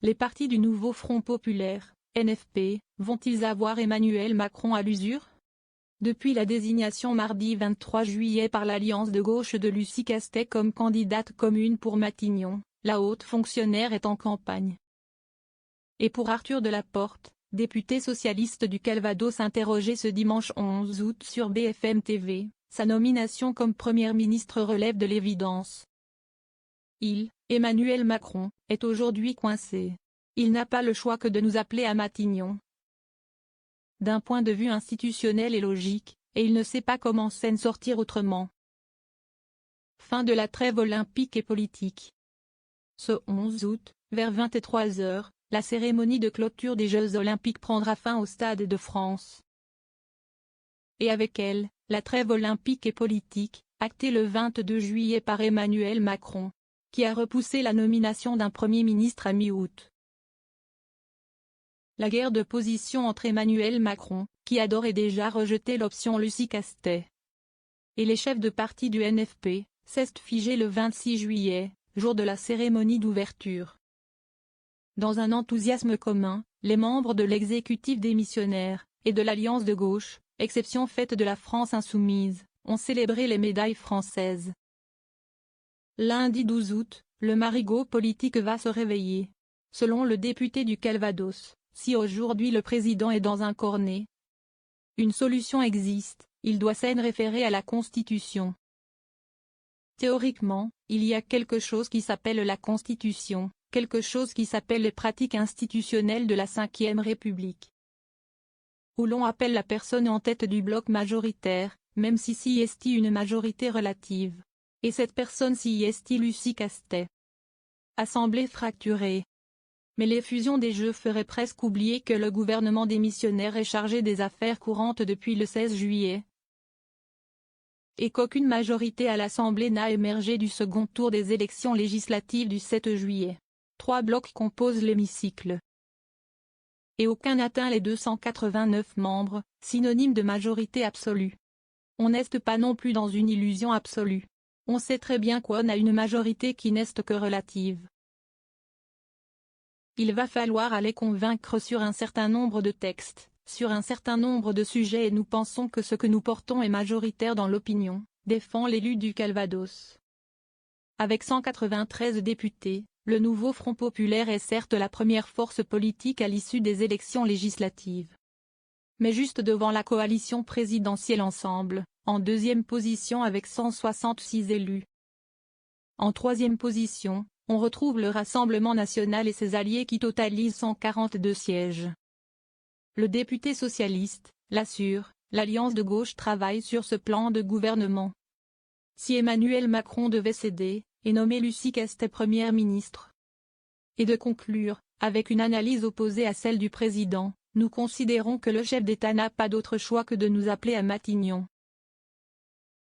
Les partis du nouveau Front populaire, NFP, vont-ils avoir Emmanuel Macron à l'usure? Depuis la désignation mardi 23 juillet par l'Alliance de gauche de Lucie Castet comme candidate commune pour Matignon, la haute fonctionnaire est en campagne. Et pour Arthur Delaporte, député socialiste du Calvados interrogé ce dimanche 11 août sur BFM TV, sa nomination comme Premier ministre relève de l'évidence. Emmanuel Macron, est aujourd'hui coincé. Il n'a pas le choix que de nous appeler à Matignon. D'un point de vue institutionnel et logique, et il ne sait pas comment s'en sortir autrement. Fin de la trêve olympique et politique. Ce 11 août, vers 23h, la cérémonie de clôture des Jeux olympiques prendra fin au Stade de France. Et avec elle, la trêve olympique et politique, actée le 22 juillet par Emmanuel Macron, qui a repoussé la nomination d'un Premier ministre à mi-août. La guerre de position entre Emmanuel Macron, qui a d'ores et déjà rejeté l'option Lucie Castet, et les chefs de parti du NFP, s'est figée le 26 juillet, jour de la cérémonie d'ouverture. Dans un enthousiasme commun, les membres de l'exécutif démissionnaire, et de l'Alliance de gauche, exception faite de la France insoumise, ont célébré les médailles françaises. Lundi 12 août, le marigot politique va se réveiller. Selon le député du Calvados, si aujourd'hui le président est dans un cornet, une solution existe, il doit s'en référer à la Constitution. Théoriquement, il y a quelque chose qui s'appelle la Constitution, quelque chose qui s'appelle les pratiques institutionnelles de la Ve République, où l'on appelle la personne en tête du bloc majoritaire, même si s'y est une majorité relative. Et cette personne s'y est Lucie Castet. Assemblée fracturée. Mais l'effusion des Jeux ferait presque oublier que le gouvernement démissionnaire est chargé des affaires courantes depuis le 16 juillet. Et qu'aucune majorité à l'Assemblée n'a émergé du second tour des élections législatives du 7 juillet. 3 blocs composent l'hémicycle. Et aucun n'atteint les 289 membres, synonyme de majorité absolue. On n'est pas non plus dans une illusion absolue. On sait très bien qu'on a une majorité qui n'est que relative. Il va falloir aller convaincre sur un certain nombre de textes, sur un certain nombre de sujets et nous pensons que ce que nous portons est majoritaire dans l'opinion, défend l'élu du Calvados. Avec 193 députés, le nouveau Front populaire est certes la première force politique à l'issue des élections législatives. Mais juste devant la coalition présidentielle Ensemble, en deuxième position avec 166 élus. En troisième position, on retrouve le Rassemblement national et ses alliés qui totalisent 142 sièges. Le député socialiste, l'assure, l'Alliance de gauche travaille sur ce plan de gouvernement. Si Emmanuel Macron devait céder, et nommer Lucie Castet Première ministre. Et de conclure, avec une analyse opposée à celle du président, nous considérons que le chef d'État n'a pas d'autre choix que de nous appeler à Matignon.